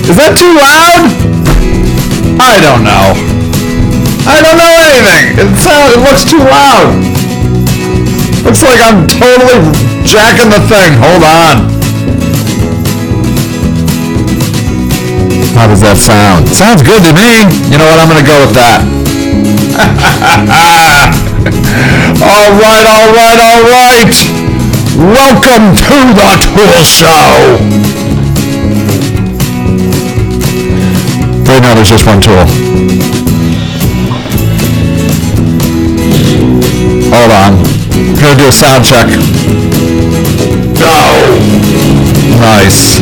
Is that too loud? I don't know. I don't know anything. It looks too loud. Looks like I'm totally jacking the thing. Hold on. How does that sound? Sounds good to me. You know what? I'm going to go with that. All right. Welcome to the Tool Show. Right now, there's just one tool. Hold on. I'm going to do a sound check. Go! Nice.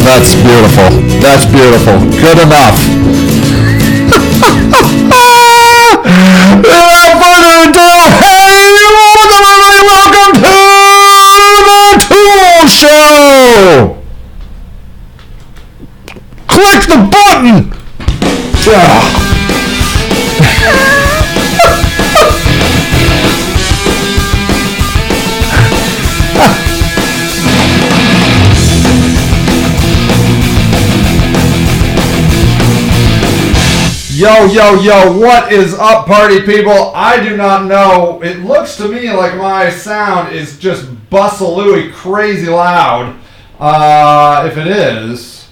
That's beautiful. Good enough. Without further ado, hey, welcome to the Tool Show! Click the button! Yo, what is up, party people? I do not know. It looks to me like my sound is just bussalooey crazy loud. If it is,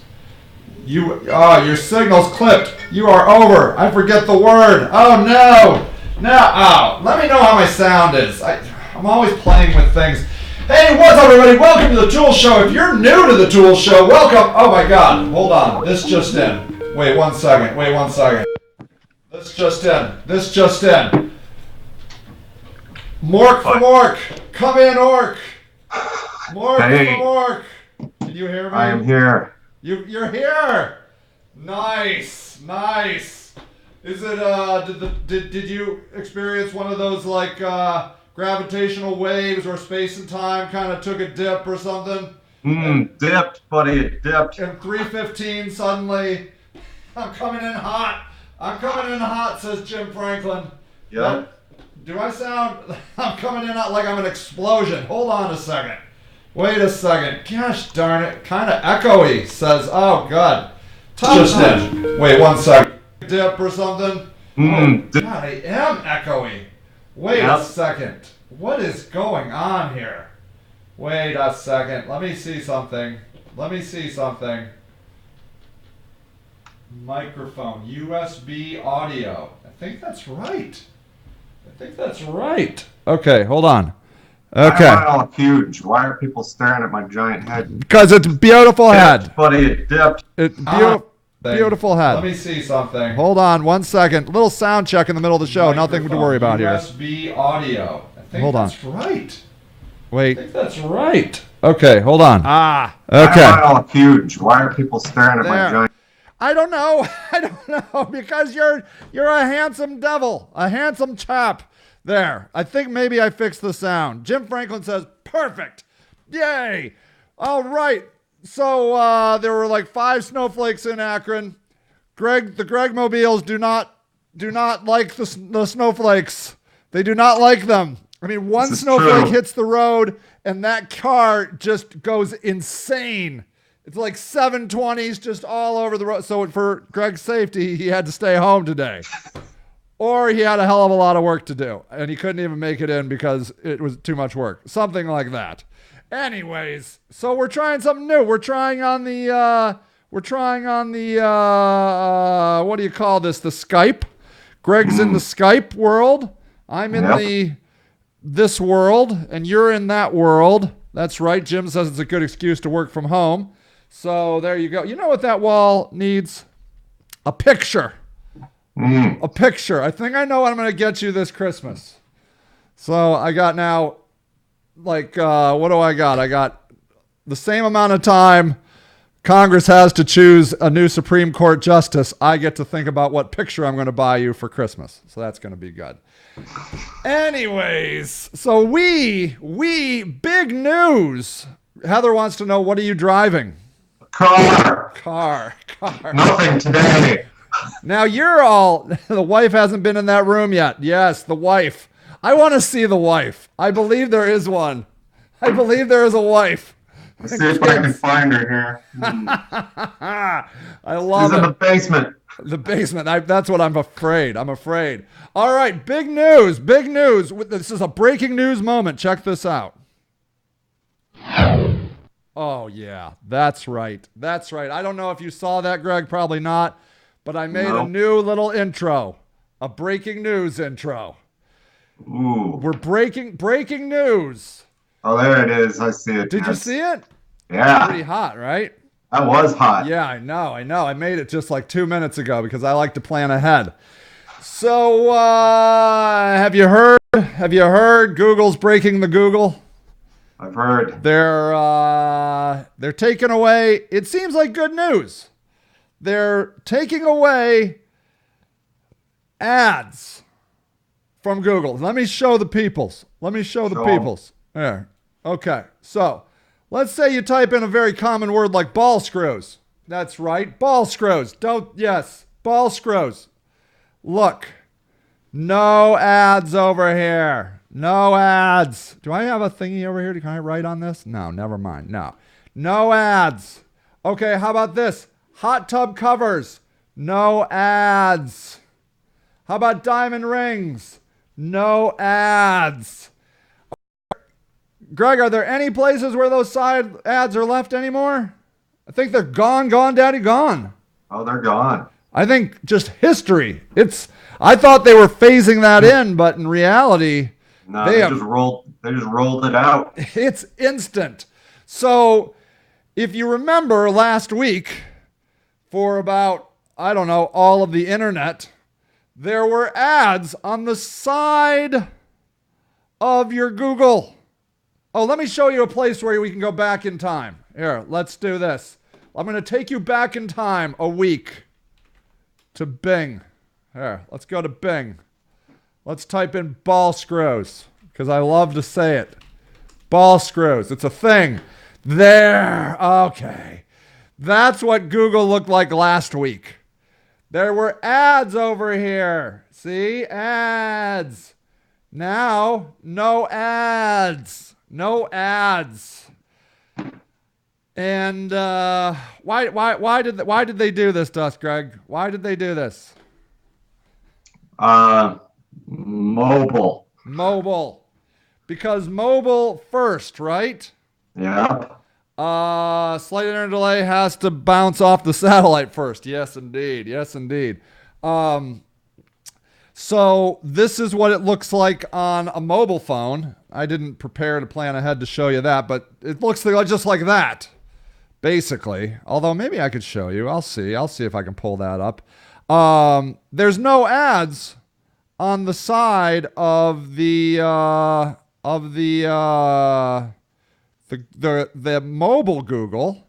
your signal's clipped. You are over. I forget the word. Oh, no. Let me know how my sound is. I'm always playing with things. Hey, what's up, everybody? Welcome to the Tool Show. If you're new to the Tool Show, welcome. Oh, my God. Hold on. This just in. Wait one second. This just in. Mork from Ork. Come in, Ork. Mork from Ork. Can you hear me? I am here. You're here. Nice. Is it did you experience one of those like gravitational waves or space and time kind of took a dip or something? Dipped, buddy. It dipped. And 3:15 suddenly, I'm coming in hot, says Jim Franklin. Yep. Do I sound, I'm coming in hot like I'm an explosion. Hold on a second. Wait a second. Gosh darn it. Kind of echoey, says, oh God. Just in. Wait one second. Dip or something? God, I am echoey. Wait a second. What is going on here? Wait a second. Let me see something. Microphone, USB audio. I think that's right. Okay, hold on. Okay. Why am I all huge? Why are people staring at my giant head? Because it's a beautiful head. Buddy, it dipped. Beautiful head. Let me see something. Hold on 1 second. Little sound check in the middle of the show. Nothing to worry about here. USB audio. I think that's right. Wait. I think that's right. Okay, hold on. Okay. Why am I all huge? Why are people staring at my giant? I don't know. Because you're a handsome devil, a handsome chap. There. I think maybe I fixed the sound. Jim Franklin says, perfect. Yay. All right. So there were like 5 snowflakes in Akron. The Greg Mobiles do not like the snowflakes. They do not like them. I mean, one snowflake hits the road and that car just goes insane. It's like 720s just all over the road. So for Greg's safety, he had to stay home today. Or he had a hell of a lot of work to do. And he couldn't even make it in because it was too much work. Something like that. Anyways, so we're trying something new. We're trying on the, what do you call this? The Skype. Greg's in the Skype world. I'm in this world. And you're in that world. That's right. Jim says it's a good excuse to work from home. So there you go. You know what that wall needs? A picture. A picture. I think I know what I'm going to get you this Christmas. So I got now, like, what do I got? I got the same amount of time Congress has to choose a new Supreme Court justice. I get to think about what picture I'm going to buy you for Christmas. So that's going to be good. Anyways, so we, big news. Heather wants to know, what are you driving? Car. Nothing today. Now the wife hasn't been in that room yet. Yes, the wife. I want to see the wife. I believe there is one. I believe there is a wife. Let's see if I can find her here. I love She's it. in the basement. The basement. That's what I'm afraid. I'm afraid. All right, big news. Big news. This is a breaking news moment. Check this out. Oh, yeah. That's right. That's right. I don't know if you saw that, Greg. Probably not. But I made a new little intro. A breaking news intro. Ooh. We're breaking news. Oh, there it is. I see it. Did you see it? Yeah. Pretty hot, right? That was hot. Yeah, I know. I made it just like 2 minutes ago because I like to plan ahead. So, have you heard? Have you heard Google's breaking the Google? I've heard. They're taking away. It seems like good news. They're taking away ads from Google. Let me show the peoples. There. Okay. So, let's say you type in a very common word like ball screws. That's right. Ball screws. Ball screws. Look. No ads over here. No ads. Do I have a thingy over here? Can I write on this? No, never mind. No ads. Okay, how about this? Hot tub covers. No ads. How about diamond rings? No ads. Greg, are there any places where those side ads are left anymore? I think they're gone, daddy, gone. Oh, they're gone. I think just history. I thought they were phasing that in, but in reality, no, they just rolled it out. It's instant. So, if you remember last week, for about, I don't know, all of the internet, there were ads on the side of your Google. Oh, let me show you a place where we can go back in time. Here, let's do this. I'm going to take you back in time a week to Bing. Here, let's go to Bing. Let's type in ball screws because I love to say it. Ball screws. It's a thing. There. Okay. That's what Google looked like last week. There were ads over here. See? Ads. Now, no ads. No ads. And why did they do this to us, Greg? Why did they do this? Mobile. Because mobile first, right? Yeah. Slight internet delay has to bounce off the satellite first. Yes, indeed. So this is what it looks like on a mobile phone. I didn't prepare to plan ahead to show you that, but it looks like just like that, basically. Although maybe I could show you. I'll see if I can pull that up. There's no ads on the side of the mobile Google.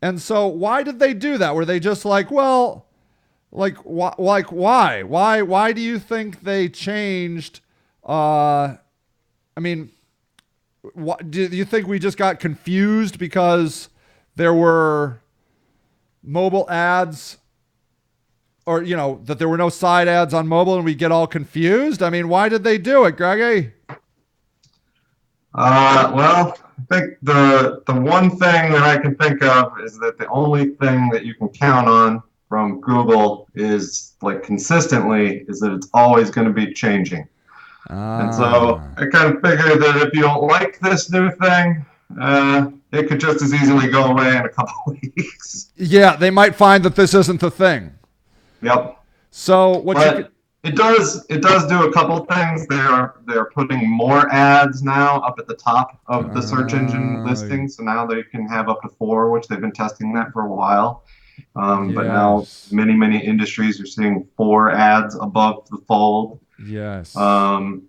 And so why did they do that? Were they just like, well, why? Why do you think they changed? Do you think we just got confused because there were mobile ads, or that there were no side ads on mobile, and we get all confused? I mean, why did they do it, Greggy? Well, I think the one thing that I can think of is that the only thing that you can count on from Google is consistently is that it's always going to be changing. And so I kind of figured that if you don't like this new thing, it could just as easily go away in a couple of weeks. Yeah, they might find that this isn't the thing. Yep. So it does do a couple things. They're putting more ads now up at the top of the search engine listing. So now they can have up to 4, which they've been testing that for a while. But now many industries are seeing 4 ads above the fold. Yes. And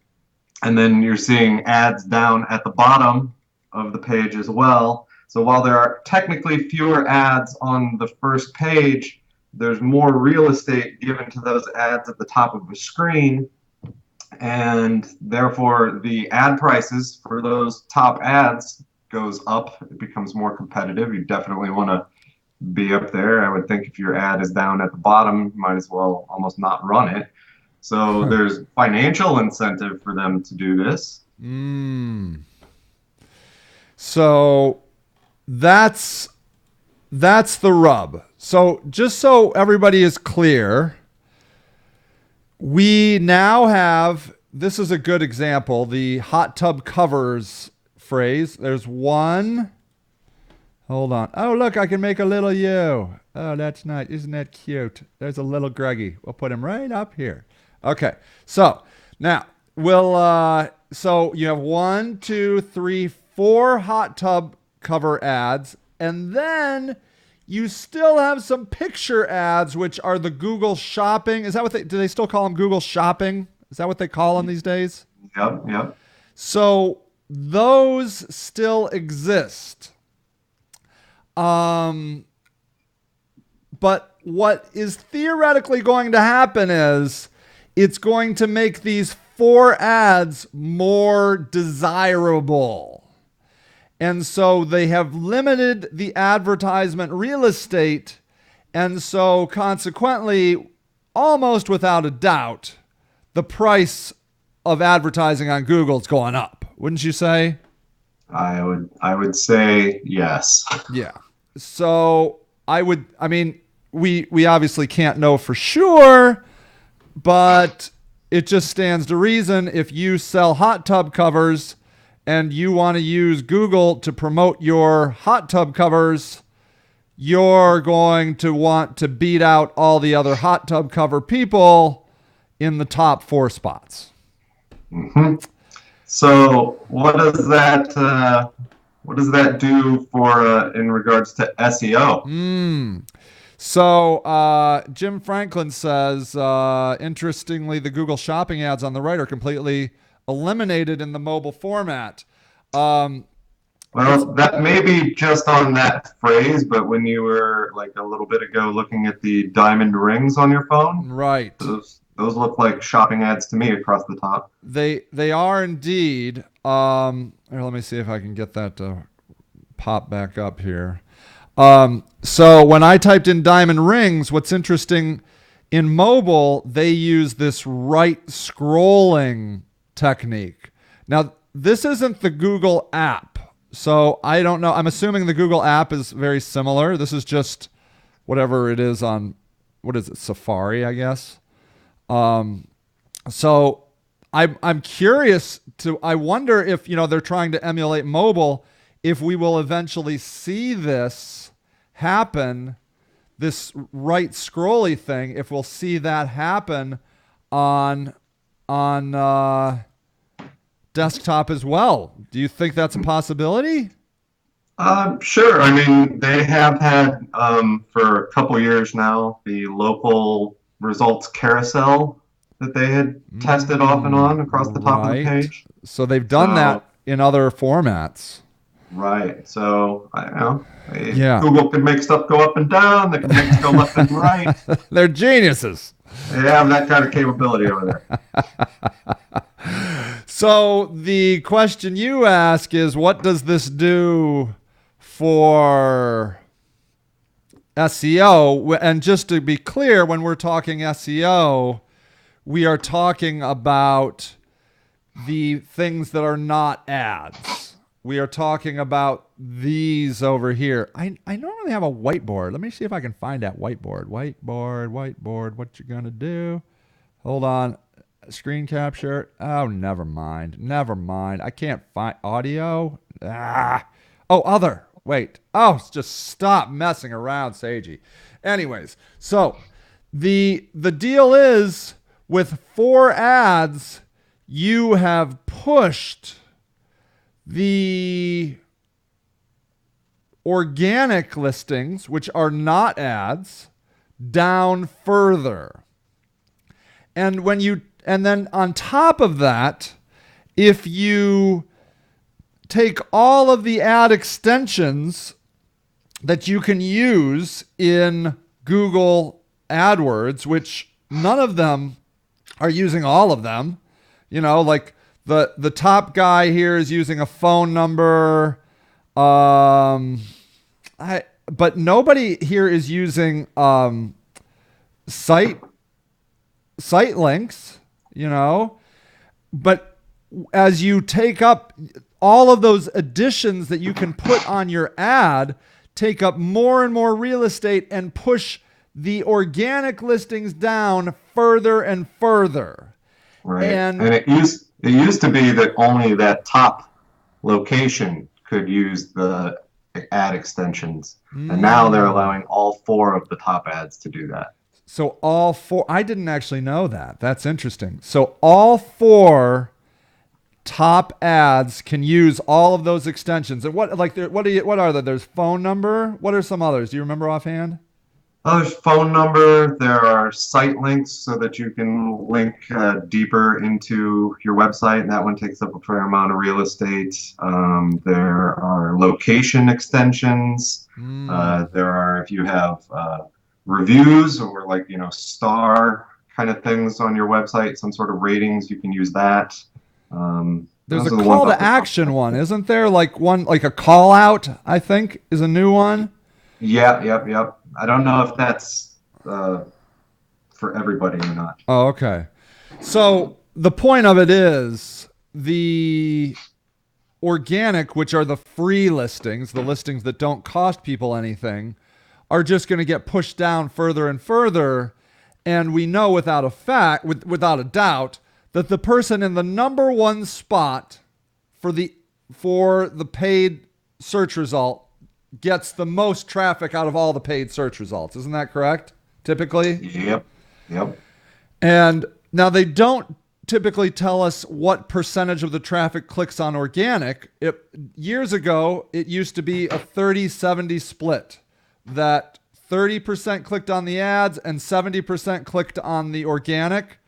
then you're seeing ads down at the bottom of the page as well. So while there are technically fewer ads on the first page, there's more real estate given to those ads at the top of the screen. And therefore, the ad prices for those top ads goes up. It becomes more competitive. You definitely want to be up there. I would think if your ad is down at the bottom, you might as well almost not run it. So there's financial incentive for them to do this. So that's the rub. So just so everybody is clear, we now have, this is a good example, the hot tub covers phrase. There's one. Hold on. Oh, look, I can make a little you. Oh, that's nice. Isn't that cute? There's a little Greggy. We'll put him right up here. Okay. So now so you have 1, 2, 3, 4 hot tub cover ads, and then you still have some picture ads, which are the Google Shopping. Is that what do they still call them Google Shopping? Is that what they call them these days? Yep. So those still exist. But what is theoretically going to happen is it's going to make these 4 ads more desirable. And so they have limited the advertisement real estate. And so consequently, almost without a doubt, the price of advertising on Google is going up. Wouldn't you say? I would say yes. Yeah. So we obviously can't know for sure, but it just stands to reason if you sell hot tub covers and you want to use Google to promote your hot tub covers, you're going to want to beat out all the other hot tub cover people in the top 4 spots. Mm-hmm. So what does that do for in regards to SEO? So Jim Franklin says, interestingly, the Google Shopping ads on the right are completely eliminated in the mobile format. Well, that may be just on that phrase, but when you were like a little bit ago looking at the diamond rings on your phone, right? Those look like shopping ads to me across the top. They are indeed. Here, let me see if I can get that to pop back up here. So when I typed in diamond rings, what's interesting, in mobile, they use this right scrolling technique. Now, this isn't the Google app, so I don't know. I'm assuming the Google app is very similar. This is just whatever it is on, what is it, Safari, I guess. So I'm curious I wonder if, they're trying to emulate mobile, if we will eventually see this happen, this right scrolly thing, if we'll see that happen on desktop as well. Do you think that's a possibility? Sure. I mean, they have had for a couple years now the local results carousel that they had tested off and on across the top of the page. So they've done that in other formats. Right. So I don't know. Yeah. Google can make stuff go up and down. They can make it go left and right. They're geniuses. They have that kind of capability over there. So the question you ask is, what does this do for SEO? And just to be clear, when we're talking SEO, we are talking about the things that are not ads. We are talking about these over here. I normally have a whiteboard. Let me see if I can find that whiteboard. Whiteboard. What you gonna do? Hold on. Screen capture. Oh, never mind. I can't find audio. Oh, other. Wait. Oh, just stop messing around, Seiji. Anyways, so the deal is, with 4 ads, you have pushed the organic listings, which are not ads, down further. And then on top of that, if you take all of the ad extensions that you can use in Google AdWords, which none of them are using all of them, like the top guy here is using a phone number, but nobody here is using site links, but as you take up all of those additions that you can put on your ad take up more and more real estate and push the organic listings down further and further. Right. And it used to be that only that top location could use the ad extensions. And now they're allowing all 4 of the top ads to do that. so all 4, I didn't actually know that. That's interesting. So all 4 top ads can use all of those extensions. And what are they? There's phone number. What are some others? Do you remember offhand? Oh, there's phone number. There are site links so that you can link deeper into your website, and that one takes up a fair amount of real estate. There are location extensions. There are, if you have reviews or like, star kind of things on your website, some sort of ratings, you can use that. There's a call to action one, isn't there? Like a call out, I think, is a new one. Yeah, yep. I don't know if that's for everybody or not. Oh, okay. So the point of it is the organic, which are the free listings, the listings that don't cost people anything, are just going to get pushed down further and further. And we know without a doubt, that the person in the number 1 spot for the paid search result gets the most traffic out of all the paid search results. Isn't that correct? Typically? Yep. And now they don't typically tell us what percentage of the traffic clicks on organic. Years ago, it used to be a 30-70 split, that 30% clicked on the ads and 70% clicked on the organic.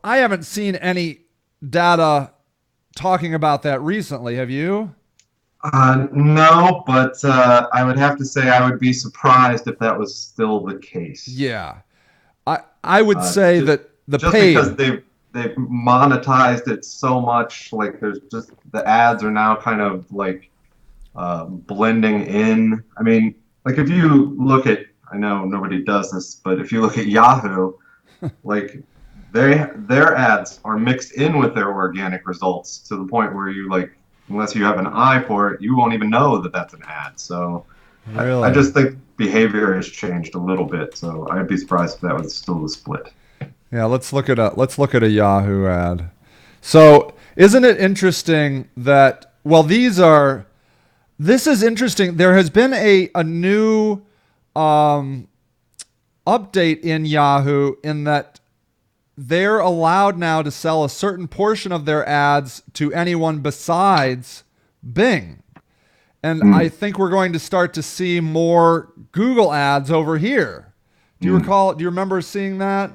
I haven't seen any data talking about that recently. Have you? No, but I would have to say I would be surprised if that was still the case. Yeah. I would say that just because they've monetized it so much, like there's just the ads are now kind of like blending in. I mean, like if you look at, I know nobody does this, but if you look at Yahoo, like their ads are mixed in with their organic results to the point where you like, unless you have an eye for it, you won't even know that that's an ad. So really? I just think behavior has changed a little bit. So I'd be surprised if that was still the split. Yeah, let's look at a Yahoo ad. So isn't it interesting that, well, this is interesting. There has been a new update in Yahoo in that they're allowed now to sell a certain portion of their ads to anyone besides Bing. And I think we're going to start to see more Google ads over here. Do you remember seeing that?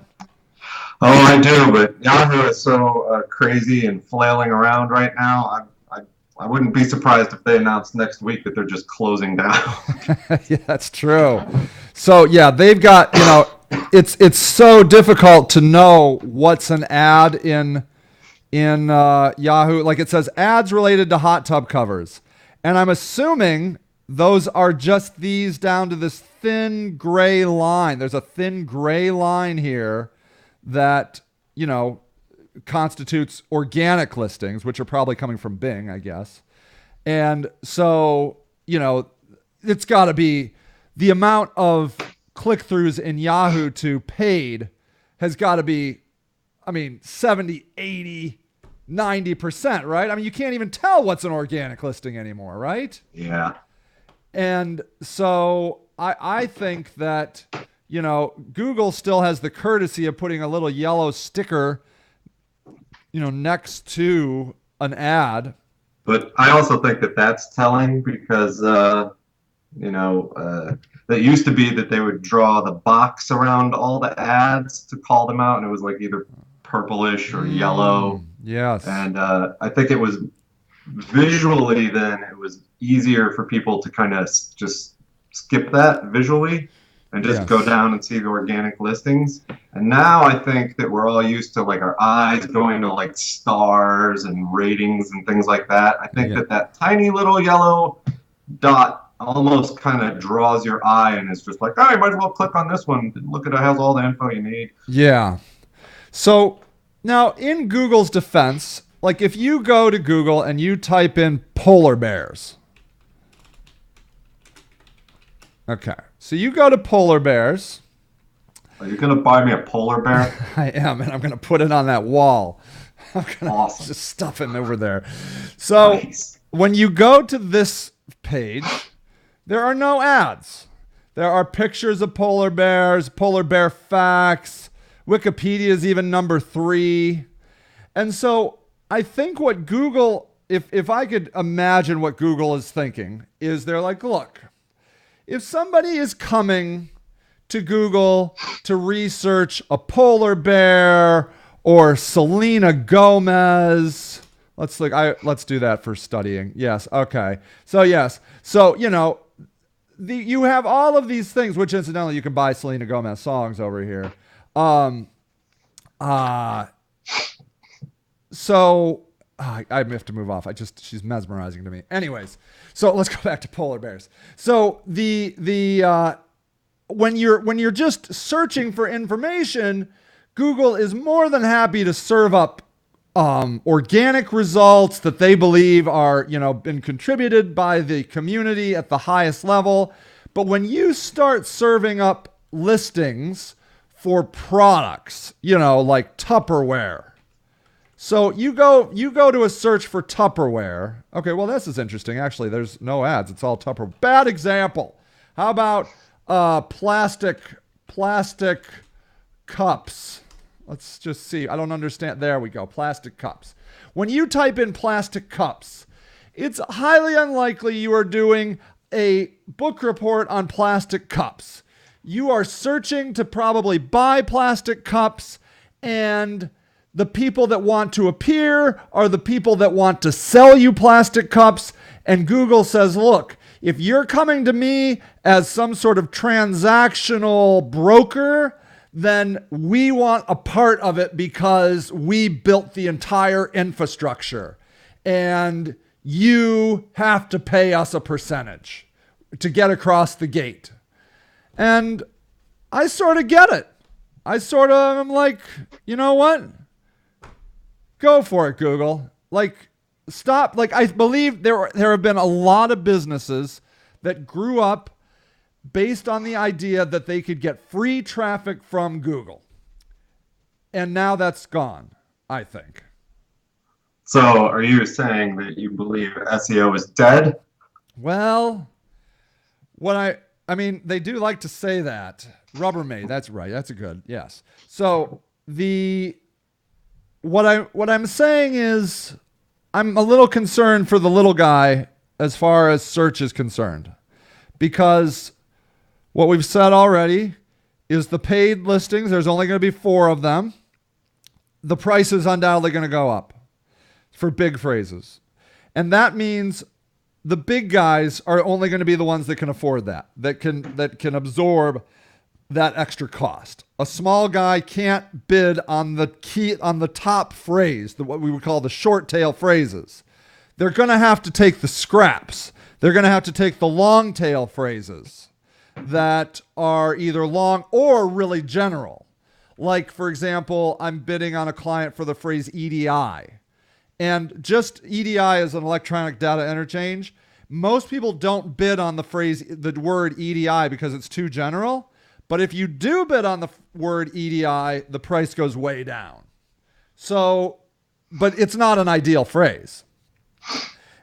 Oh, I do, but Yahoo is so crazy and flailing around right now. I wouldn't be surprised if they announced next week that they're just closing down. Yeah, that's true. So yeah, they've got, it's so difficult to know what's an ad in Yahoo. Like it says ads related to hot tub covers. And I'm assuming those are just these down to this thin gray line. There's a thin gray line here that, constitutes organic listings, which are probably coming from Bing, I guess. And so, it's got to be the amount of click-throughs in Yahoo to paid has got to be, 70, 80, 90%, right? I mean, you can't even tell what's an organic listing anymore, right? Yeah. And so I think that, Google still has the courtesy of putting a little yellow sticker, next to an ad. But I also think that that's telling because, that used to be that they would draw the box around all the ads to call them out, and it was like either purplish or yellow. Yes. And I think it was visually then it was easier for people to kind of just skip that visually and just go down and see the organic listings. And now I think that we're all used to like our eyes going to like stars and ratings and things like that. I think that tiny little yellow dot almost kind of draws your eye and it's just like, oh, you might as well click on this one. Look at it has all the info you need. Yeah. So now in Google's defense, like if you go to Google and you type in polar bears. Okay. So you go to polar bears. Are you going to buy me a polar bear? I am, and I'm going to put it on that wall. I'm going to Awesome. just stuff him over there. So Nice. when you go to this page, there are no ads. There are pictures of polar bears, polar bear facts. Wikipedia is even number 3. And so I think what Google, if I could imagine what Google is thinking, is they're like, look, if somebody is coming to Google to research a polar bear or Selena Gomez, let's do that for studying. Yes, okay. So yes, so you have all of these things, which incidentally you can buy Selena Gomez songs over here. So I have to move off. She's mesmerizing to me. Anyways, so let's go back to polar bears. So when you're just searching for information, Google is more than happy to serve up organic results that they believe are, been contributed by the community at the highest level. But when you start serving up listings for products, like Tupperware. So you go to a search for Tupperware. Okay, well, this is interesting. Actually, there's no ads. It's all Tupperware. Bad example. How about plastic cups? Let's just see. I don't understand. There we go. Plastic cups. When you type in plastic cups, it's highly unlikely you are doing a book report on plastic cups. You are searching to probably buy plastic cups, and the people that want to appear are the people that want to sell you plastic cups. And Google says, look, if you're coming to me as some sort of transactional broker, then we want a part of it because we built the entire infrastructure. And you have to pay us a percentage to get across the gate. And I sort of get it. I'm like, you know what? Go for it, Google. Like, stop. Like, I believe there have been a lot of businesses that grew up based on the idea that they could get free traffic from Google. And now that's gone, I think. So are you saying that you believe SEO is dead? Well, I mean, they do like to say that. Rubbermaid, that's right. That's a good, yes. So what I'm saying is I'm a little concerned for the little guy as far as search is concerned, because what we've said already is the paid listings, there's only going to be 4 of them. The price is undoubtedly going to go up for big phrases. And that means the big guys are only going to be the ones that can afford that can absorb that extra cost. A small guy can't bid on the top phrase, what we would call the short tail phrases. They're going to have to take the scraps. They're going to have to take the long tail phrases that are either long or really general. Like, for example, I'm bidding on a client for the phrase EDI. And just EDI is an electronic data interchange. Most people don't bid on the word EDI because it's too general. But if you do bid on the word EDI, the price goes way down. So, but it's not an ideal phrase.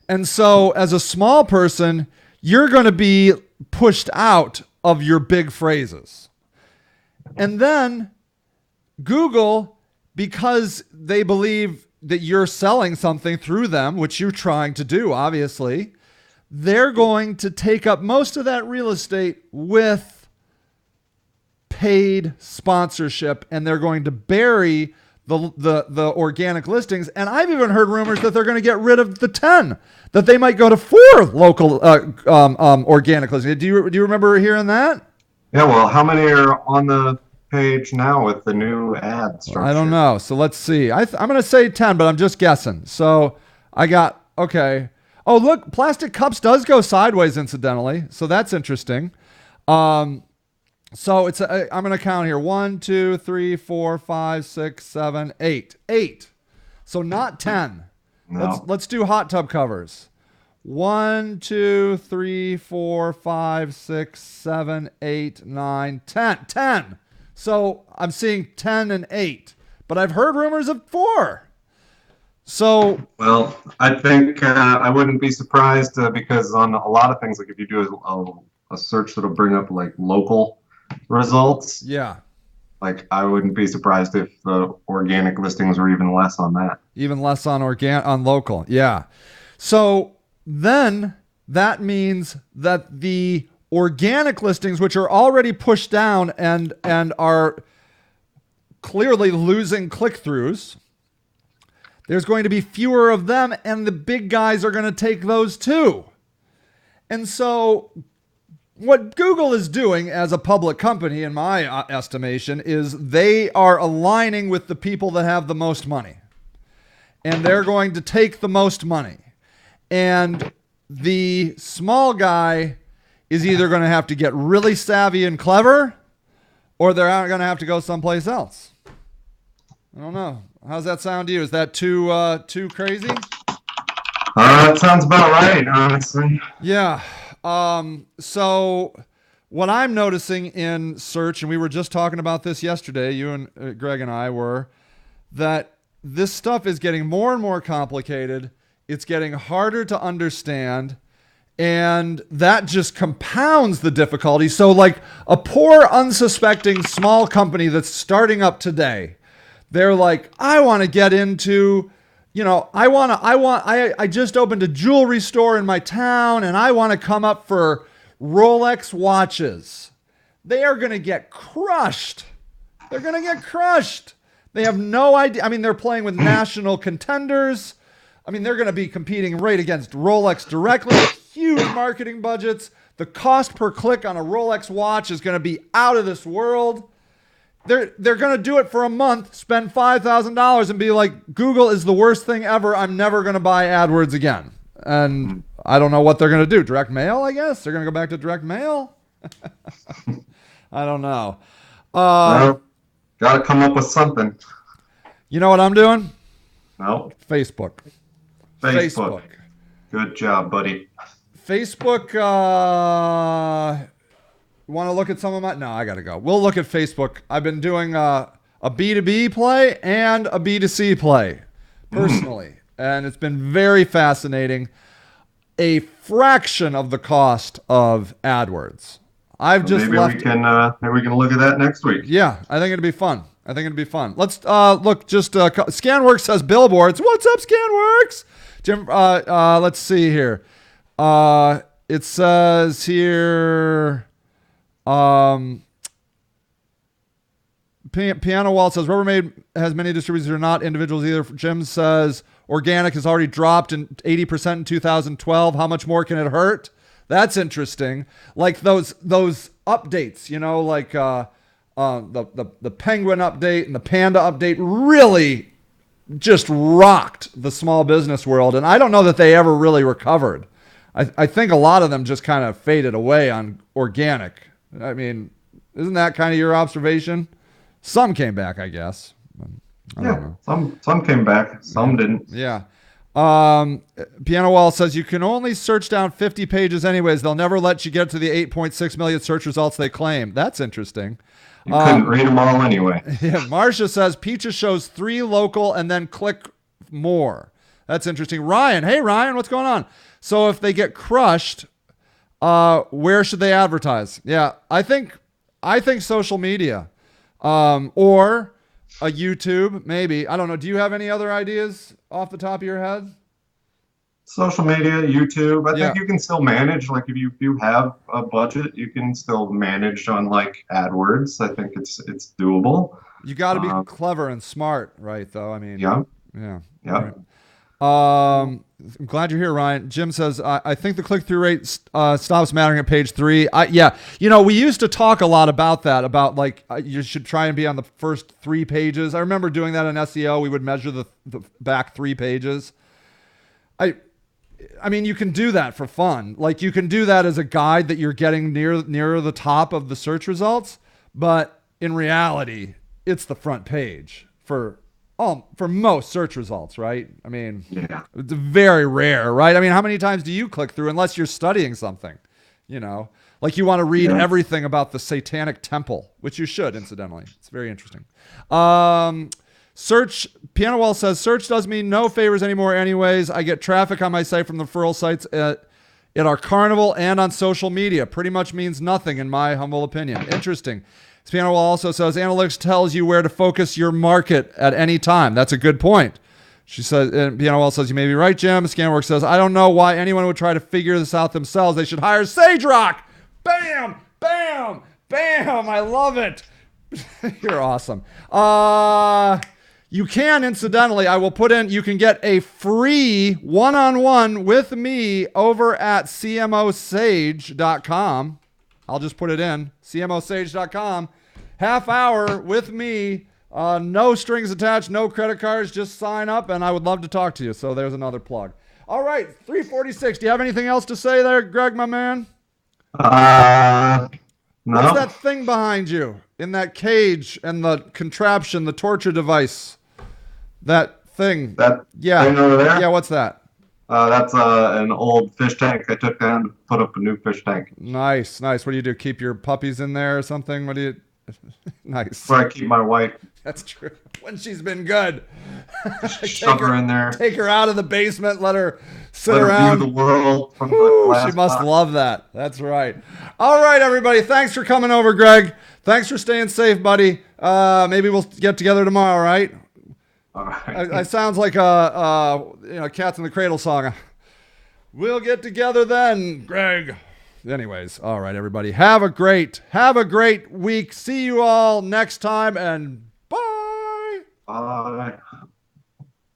And so as a small person, you're going to be pushed out of your big phrases. And then Google, because they believe that you're selling something through them, which you're trying to do, obviously, they're going to take up most of that real estate with paid sponsorship, and they're going to bury the organic listings. And I've even heard rumors that they're going to get rid of the 10, that they might go to 4 local organic listings. Do you remember hearing that? Yeah, well, how many are on the page now with the new ad structure? I don't know. So let's see. I'm going to say 10, but I'm just guessing. So I got, okay. Oh, look, plastic cups does go sideways, incidentally. So that's interesting. So it's I'm going to count here. 1, 2, 3, 4, 5, 6, 7, 8. 8. So not 10. No. Let's do hot tub covers. 1, 2, 3, 4, 5, 6, 7, 8, 9, 10. 10. So I'm seeing 10 and 8, but I've heard rumors of 4. So, Well, I think I wouldn't be surprised because on a lot of things, like if you do a search that'll bring up like local results, yeah, like I wouldn't be surprised if the organic listings were even less on that. even less on on local. Yeah. So then that means that the organic listings, which are already pushed down and are clearly losing click-throughs, there's going to be fewer of them, and the big guys are going to take those too. And so what Google is doing as a public company, in my estimation, is they are aligning with the people that have the most money. And they're going to take the most money. And the small guy is either going to have to get really savvy and clever, or they're going to have to go someplace else. I don't know. How's that sound to you? Is that too crazy? That sounds about right, honestly. Yeah. So what I'm noticing in search, and we were just talking about this yesterday, you and Greg and I were, that this stuff is getting more and more complicated. It's getting harder to understand. And that just compounds the difficulty. So like a poor, unsuspecting small company that's starting up today, they're like, I want to get into, I just opened a jewelry store in my town and I want to come up for Rolex watches. They are going to get crushed. They're going to get crushed. They have no idea. I mean, they're playing with national contenders. I mean, they're going to be competing right against Rolex directly. Huge marketing budgets. The cost per click on a Rolex watch is going to be out of this world. They're going to do it for a month, spend $5,000 and be like, Google is the worst thing ever. I'm never going to buy AdWords again. And I don't know what they're going to do. Direct mail, I guess? They're going to go back to direct mail? I don't know. Got to come up with something. You know what I'm doing? No. Facebook. Good job, buddy. Facebook, want to look at some of my... No, I got to go. We'll look at Facebook. I've been doing a B2B play and a B2C play, personally. And it's been very fascinating. A fraction of the cost of AdWords. Maybe we can look at that next week. Yeah, I think it'd be fun. Let's look. Scanworks says billboards. What's up, Scanworks? Jim, let's see here. It says here, Piano Wall says Rubbermaid has many distributors who are not individuals either. Jim says organic has already dropped 80% in 2012. How much more can it hurt? That's interesting. Like those updates, like the Penguin update and the Panda update really just rocked the small business world. And I don't know that they ever really recovered. I think a lot of them just kind of faded away on organic. I mean, isn't that kind of your observation? Some came back, I guess. I don't know. Some came back. Some didn't. Yeah. Piano Wall says you can only search down 50 pages anyways. They'll never let you get to the 8.6 million search results they claim. That's interesting. You couldn't read them all anyway. Yeah, Marcia says Peaches shows 3 local and then click more. That's interesting. Ryan, hey Ryan, what's going on? So if they get crushed, where should they advertise? Yeah, I think social media, or a YouTube, maybe. I don't know. Do you have any other ideas off the top of your head? Social media, YouTube. I think you can still manage. Like if you have a budget, you can still manage on like AdWords. I think it's doable. You got to be clever and smart, right? Though I mean, yeah. Right. I'm glad you're here, Ryan. Jim says I think the click-through rate stops mattering at page 3. We used to talk a lot about that. About like you should try and be on the first 3 pages. I remember doing that in SEO. We would measure the back 3 pages. I mean, you can do that for fun. Like you can do that as a guide that you're getting nearer the top of the search results. But in reality, it's the front page for For most search results, right? I mean, Yeah. it's very rare, right? I mean, how many times do you click through unless you're studying something, you know? Like you want to read everything about the Satanic Temple, which you should, incidentally. It's very interesting. Search, Piano Wall says, search does me no favors anymore anyways. I get traffic on my site from the referral sites at our carnival and on social media. Pretty much means nothing in my humble opinion. Interesting. Piano Wall also says, analytics tells you where to focus your market at any time. That's a good point. She says, and Piano Wall says, you may be right, Jim. Scanworks says, I don't know why anyone would try to figure this out themselves. They should hire Sage Rock. Bam, bam, bam. I love it. You're awesome. You can, incidentally, I will put in, you can get a free one-on-one with me over at cmosage.com. I'll just put it in, cmosage.com. Half hour with me, no strings attached, no credit cards, just sign up, and I would love to talk to you. So there's another plug. All right, 346. Do you have anything else to say there, Greg, my man? No. What's that thing behind you in that cage and the contraption, the torture device? That thing. That yeah. thing over there? Yeah, what's that? That's an old fish tank I took down to put up a new fish tank. Nice, nice. What do you do? Keep your puppies in there or something? What do you... Nice. Where I keep my wife. That's true. When she's been good. Shove her in there. Take her out of the basement. Let her sit Let her around. view the world from the Woo, glass she must box. love that. That's right. All right, everybody. Thanks for coming over, Greg. Thanks for staying safe, buddy. Maybe we'll get together tomorrow, right? All right. I sounds like a Cats in the Cradle song. We'll get together then, Greg. Anyways, all right, everybody. Have a great week. See you all next time, and bye. Bye.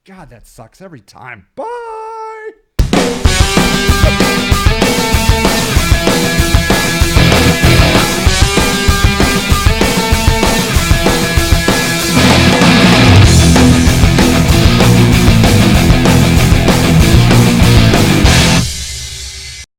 God, that sucks every time. Bye.